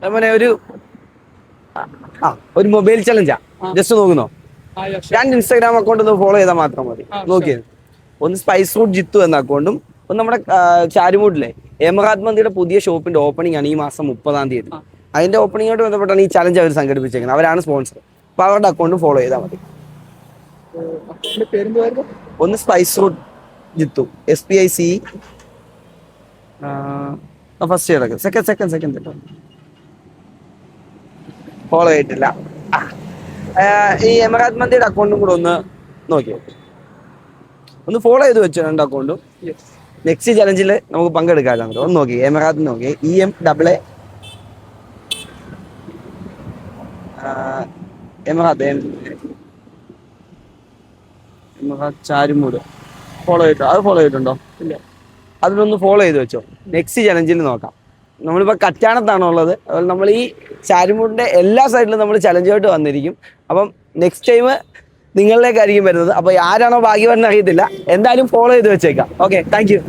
അതുപോലെ ഒരു mobile ചലഞ്ചാ. Just നോക്കുന്നോ? 2 Instagram account ഒന്ന് ഫോളോ ചെയ്താൽ മാത്രം മതി. നോക്കിയത് ഒന്ന് സ്പൈസ് റൂട്ട് ജിത്തു എന്ന അക്കൗണ്ടും ഒന്ന് നമ്മുടെ ചാരുമൂട്ടിലെ എമറാത്ത് മന്തിയുടെ പുതിയ ഷോപ്പിന്റെ ഓപ്പണിംഗ് ആണ് ഈ മാസം 30-ാം തീയതി. അതിന്റെ ഓപ്പണിംഗായിട്ട് ബന്ധപ്പെട്ടാണ് ഈ ചലഞ്ച് അവർ സംഘടിപ്പിച്ചേക്കുന്നത്. അവരാണ് സ്പോൺസർ. അപ്പൊ അവരുടെ അക്കൗണ്ട് ഫോളോ ചെയ്താൽ മതി. ഒന്ന് spice route Jithu, SPICE. First കിടക്കും. സെക്കൻഡ് ഫോളോ ചെയ്തിട്ടില്ല. ഈ എമറാത്ത് മന്തിയുടെ അക്കൗണ്ടും കൂടെ ഒന്ന് നോക്കിയോ, ഒന്ന് ഫോളോ ചെയ്ത് വെച്ചോ 2 അക്കൗണ്ടും. നെക്സ്റ്റ് ചലഞ്ചിൽ നമുക്ക് പങ്കെടുക്കാമല്ലോ. ഒന്ന് നോക്കി എമറാത്ത് നോക്കി EMAA എമറാത്ത് ചാരുമൂട് ഫോളോ ചെയ്തിട്ടോ? അത് ഫോളോ ചെയ്തിട്ടുണ്ടോ? ഇല്ല. അതിലൊന്ന് ഫോളോ ചെയ്ത് വെച്ചോ. നെക്സ്റ്റ് ചലഞ്ചിൽ നോക്കാം. നമ്മളിപ്പോൾ കറ്റാണത്താണോ ഉള്ളത്. അതുപോലെ നമ്മൾ ഈ ചാരുമൂടിന്റെ എല്ലാ സൈഡിലും നമ്മൾ ചലഞ്ചായിട്ട് വന്നിരിക്കും. അപ്പം നെക്സ്റ്റ് ടൈം നിങ്ങളിലേക്കായിരിക്കും വരുന്നത്. അപ്പോൾ ആരാണോ ഭാഗ്യവാൻ അറിയത്തില്ല. എന്തായാലും ഫോളോ ചെയ്ത് വെച്ചേക്കാം. Okay, thank you.